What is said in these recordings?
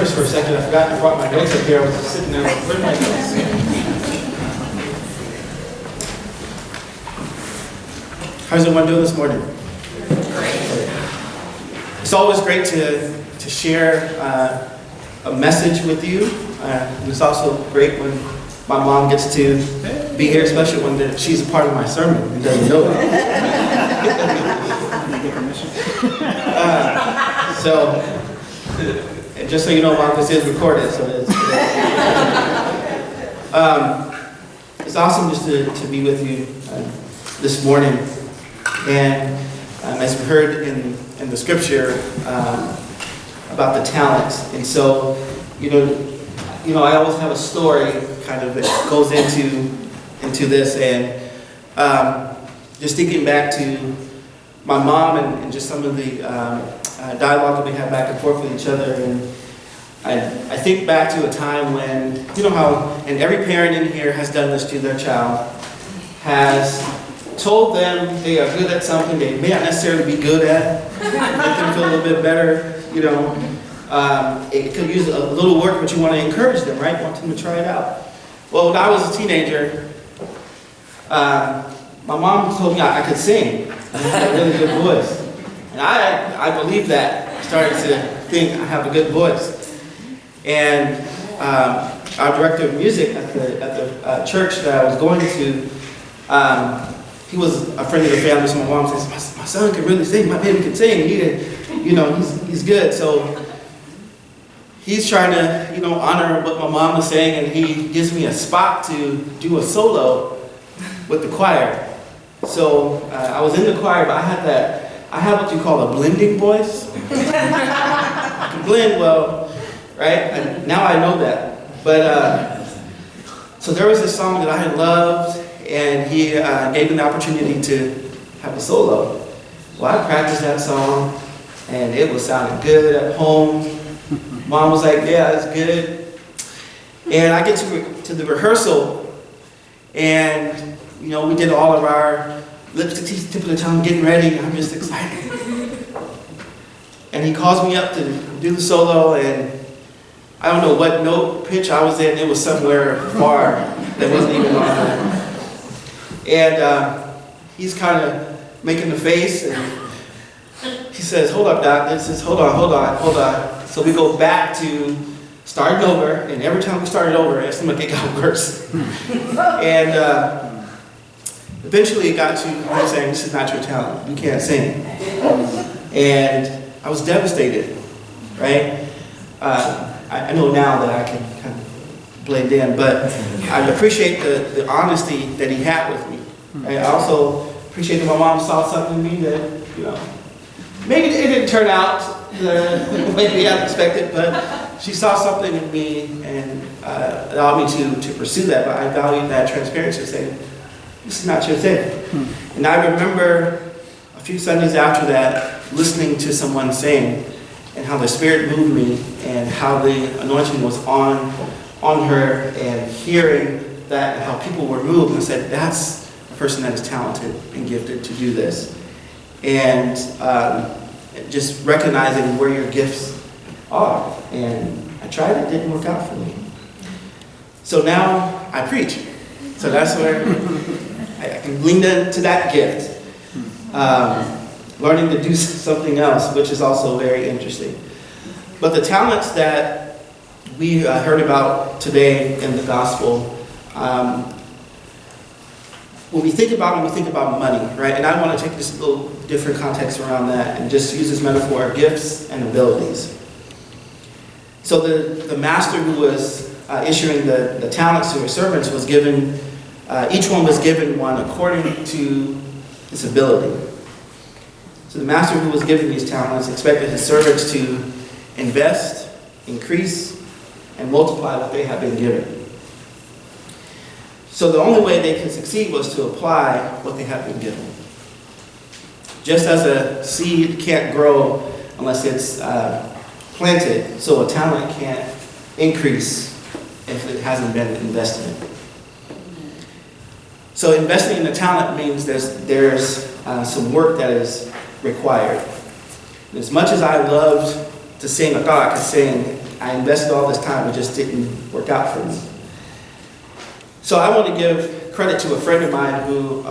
nervous for a second. I forgot I brought my notes up here. I was just sitting there. Where are my notes? How's everyone doing this morning? It's always great to share a message with you. And it's also great when my mom gets to be here, especially when she's a part of my sermon and doesn't know it. So, and just so you know, Mom, this is recorded, so it's awesome just to be with you this morning. And as we heard in the scripture about the talents, and so you know, I always have a story kind of that goes into this, and just thinking back to my mom and just some of the dialogue that we had back and forth with each other, and I think back to a time when, you know how, and every parent in here has done this to their child, has told them they are good at something they may not necessarily be good at, make them feel a little bit better, you know. It could use a little work, but you want to encourage them, right? Want them to try it out. Well, when I was a teenager, my mom told me I could sing. I had a really good voice. And I believed that. I started to think I have a good voice. And our director of music at the church that I was going to, he was a friend of the family, so my mom says, my son can really sing, my baby can sing. He's good. So he's trying to, honor what my mom was saying, and he gives me a spot to do a solo with the choir. So I was in the choir, but I have what you call a blending voice. I can blend well, right? And now I know that. But so there was this song that I had loved, and he gave me the opportunity to have a solo. Well, I practiced that song, and it was sounding good at home. Mom was like, yeah, it's good. And I get to the rehearsal, and we did all of our lips to tip of the tongue, getting ready, and I'm just excited. And he calls me up to do the solo, and I don't know what note pitch I was in. It was somewhere far that wasn't even on there. And he's kind of making the face, and he says, hold up, Doc. This is, hold on. So we go back to starting over, and every time we started over, it seemed like it got worse. And eventually it got to him saying, this is not your talent. You can't sing. And I was devastated, right? I know now that I can kind of blend in, but I appreciate the honesty that he had with me. I also appreciate that my mom saw something in me that, maybe it didn't turn out the way we had expected, but she saw something in me and allowed me to pursue that. But I valued that transparency, saying, this is not your thing. And I remember a few Sundays after that, listening to someone sing and how the Spirit moved me and how the anointing was on her, and hearing that and how people were moved, and said, that's a person that is talented and gifted to do this. And just recognizing where your gifts are. And I tried it, didn't work out for me. So now I preach. So that's where I can lean into that gift. Learning to do something else, which is also very interesting. But the talents that we heard about today in the gospel, when we think about money, right? And I want to take this a little different context around that and just use this metaphor of gifts and abilities. So the master who was issuing the talents to his servants was given, each one was given one according to his ability. So the master who was given these talents expected his servants to invest, increase, and multiply what they had been given. So the only way they could succeed was to apply what they had been given. Just as a seed can't grow unless it's planted, so a talent can't increase if it hasn't been invested in. So investing in the talent means there's some work that is required. And as much as I loved to sing, I thought I could sing, I invested all this time, it just didn't work out for me. So I want to give credit to a friend of mine who,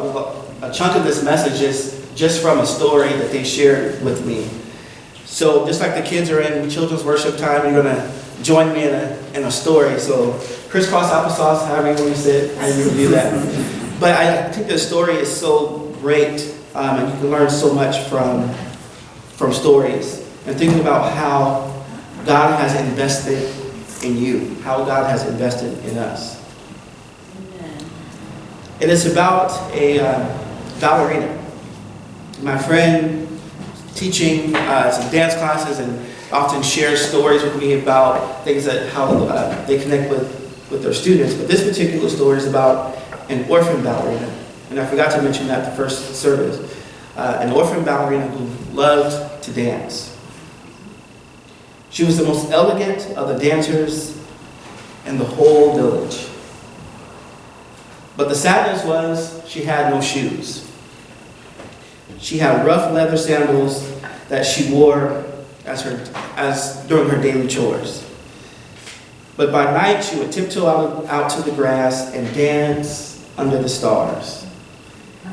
a chunk of this message is just from a story that they shared with me. So just like the kids are in children's worship time, you're going to join me in a story. So crisscross applesauce, however you want to say it, however you do that. But I think the story is so great, and you can learn so much from stories. And thinking about how God has invested in you, how God has invested in us. Amen. It is about a ballerina. My friend teaching some dance classes and often shares stories with me about things that how they connect with their students. But this particular story is about an orphan ballerina. And I forgot to mention that the first service. An orphan ballerina who loved to dance. She was the most elegant of the dancers in the whole village. But the sadness was she had no shoes. She had rough leather sandals that she wore as during her daily chores. But by night she would tiptoe out to the grass and dance under the stars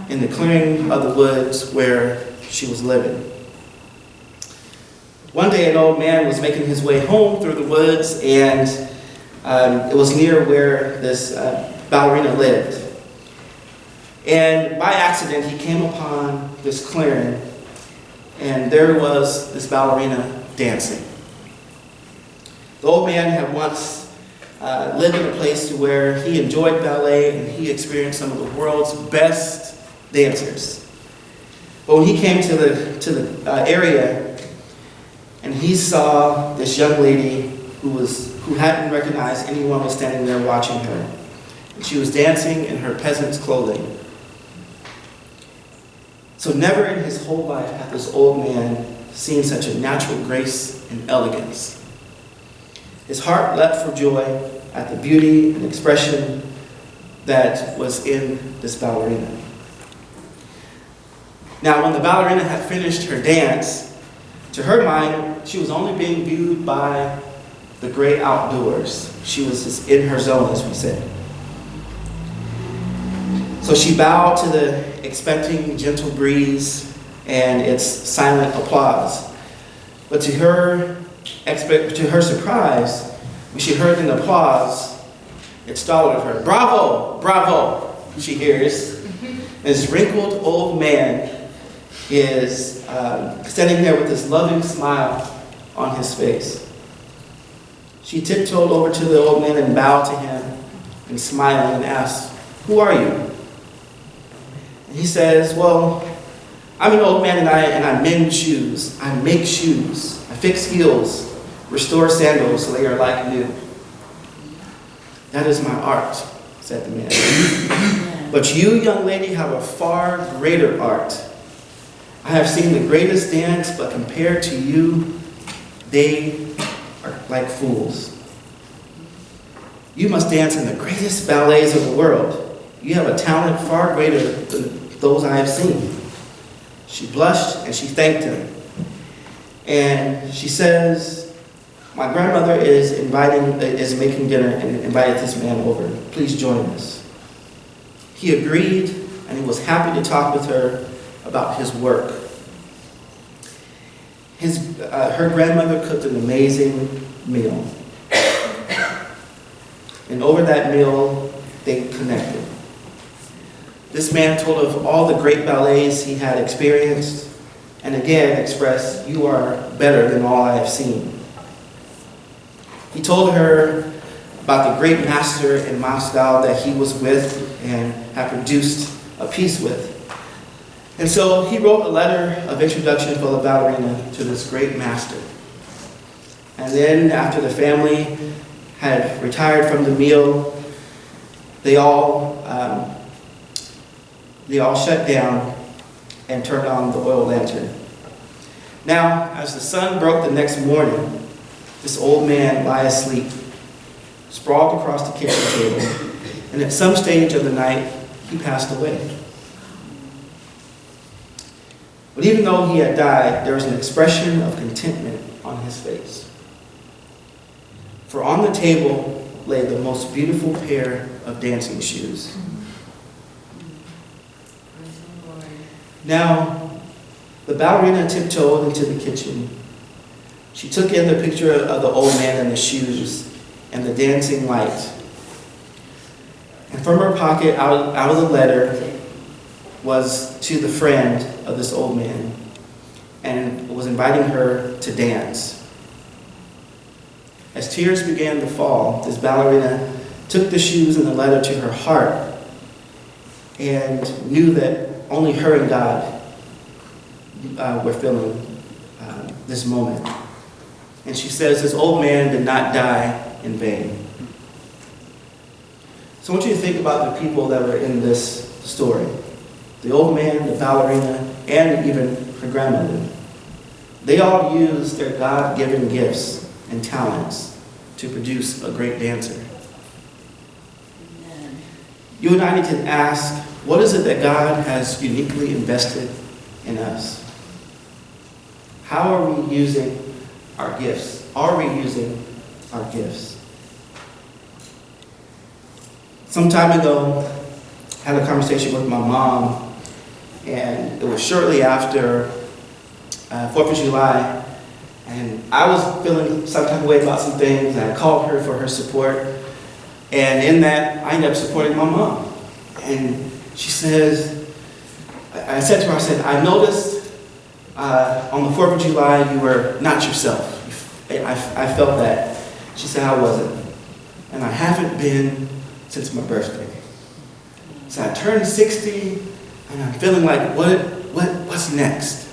in the clearing of the woods where she was living. One day an old man was making his way home through the woods, and it was near where this ballerina lived. And by accident he came upon this clearing, and there was this ballerina dancing. The old man had once lived in a place to where he enjoyed ballet and he experienced some of the world's best dancers. But when he came to the area and he saw this young lady who hadn't recognized anyone was standing there watching her, and she was dancing in her peasant's clothing. So never in his whole life had this old man seen such a natural grace and elegance. His heart leapt for joy at the beauty and expression that was in this ballerina. Now, when the ballerina had finished her dance, to her mind, she was only being viewed by the great outdoors. She was just in her zone, as we say. So she bowed to the expecting gentle breeze and its silent applause. But to her surprise, when she heard an applause, it startled her. "Bravo, bravo," she hears. This wrinkled old man is standing there with this loving smile on his face. She tiptoed over to the old man and bowed to him and smiling and asked, "Who are you?" And he says, "Well, I'm an old man and I mend shoes. I make shoes. I fix heels, restore sandals so they are like new." "That is my art," said the man. "But you, young lady, have a far greater art. I have seen the greatest dance, but compared to you, they are like fools. You must dance in the greatest ballets of the world. You have a talent far greater than those I have seen." She blushed and she thanked him. And she says, "My grandmother is making dinner and invited this man over. Please join us." He agreed, and he was happy to talk with her about his work. Her grandmother cooked an amazing meal. And over that meal, they connected. This man told of all the great ballets he had experienced, and again expressed, "You are better than all I have seen." He told her about the great master in Moscow that he was with and had produced a piece with. And so he wrote a letter of introduction for the ballerina to this great master. And then after the family had retired from the meal, they all shut down and turned on the oil lantern. Now, as the sun broke the next morning, this old man lay asleep, sprawled across the kitchen table, and at some stage of the night, he passed away. But even though he had died, there was an expression of contentment on his face. For on the table lay the most beautiful pair of dancing shoes. Now, the ballerina tiptoed into the kitchen. She took in the picture of the old man and the shoes and the dancing light. And from her pocket, out of the letter, was to the friend of this old man, and was inviting her to dance. As tears began to fall, this ballerina took the shoes and the letter to her heart and knew that only her and God were feeling this moment. And she says, this old man did not die in vain. So I want you to think about the people that were in this story. The old man, the ballerina, and even her grandmother. They all used their God-given gifts and talents to produce a great dancer. Amen. You and I need to ask, what is it that God has uniquely invested in us? How are we using our gifts? Are we using our gifts? Some time ago, I had a conversation with my mom, and it was shortly after 4th of July, and I was feeling some type of way about some things, and I called her for her support, and in that, I ended up supporting my mom. And she says, I said to her, I said, I noticed on the 4th of July, you were not yourself. I felt that. She said, how was it? And I haven't been since my birthday. So I turned 60, and I'm feeling like, what's next?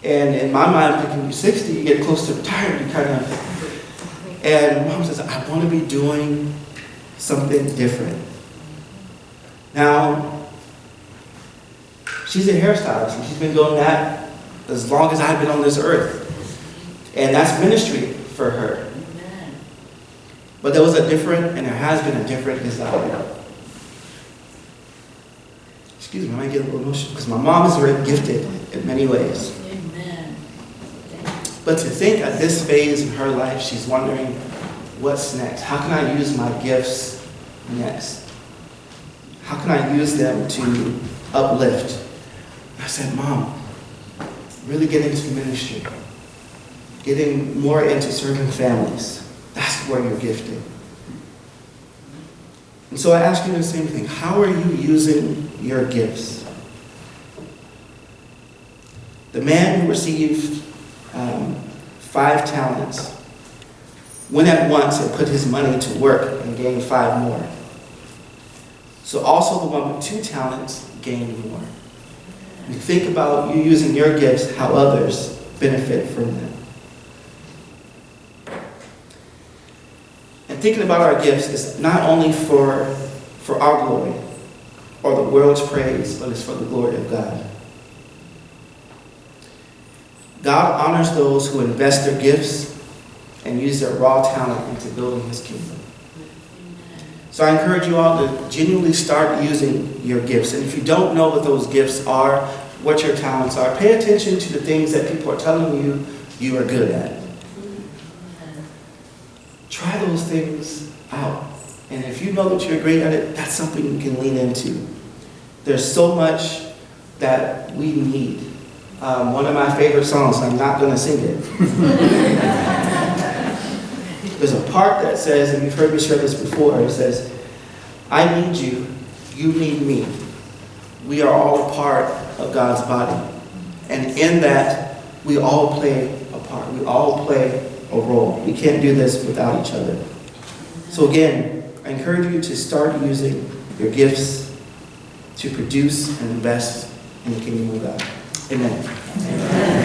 And in my mind, when you're 60, you get close to retirement, you kind of, and mom says, I want to be doing something different. Now, she's a hairstylist, and she's been doing that as long as I've been on this earth. And that's ministry for her. But there was a different, and there has been a different desire. Excuse me, I might get a little emotional, because my mom is very gifted in many ways. Amen. But to think at this phase in her life, she's wondering, what's next? How can I use my gifts next? How can I use them to uplift? I said, Mom, really get into ministry. Getting more into serving families. That's where you're gifted. And so I ask you the same thing. How are you using your gifts? The man who received 5 talents went at once and put his money to work and gained 5 more. So also the one with 2 talents gained more. You think about you using your gifts, how others benefit from them. And thinking about our gifts is not only for our glory or the world's praise, but it's for the glory of God. God honors those who invest their gifts and use their raw talent into building His kingdom. So I encourage you all to genuinely start using your gifts. And if you don't know what those gifts are, what your talents are, pay attention to the things that people are telling you you are good at. Try those things out. And if you know that you're great at it, that's something you can lean into. There's so much that we need. One of my favorite songs, I'm not going to sing it. There's a part that says, and you've heard me share this before, it says, I need you, you need me. We are all a part of God's body. And in that, we all play a part. We all play a role. We can't do this without each other. So again, I encourage you to start using your gifts to produce and invest in the kingdom of God. Amen. Amen.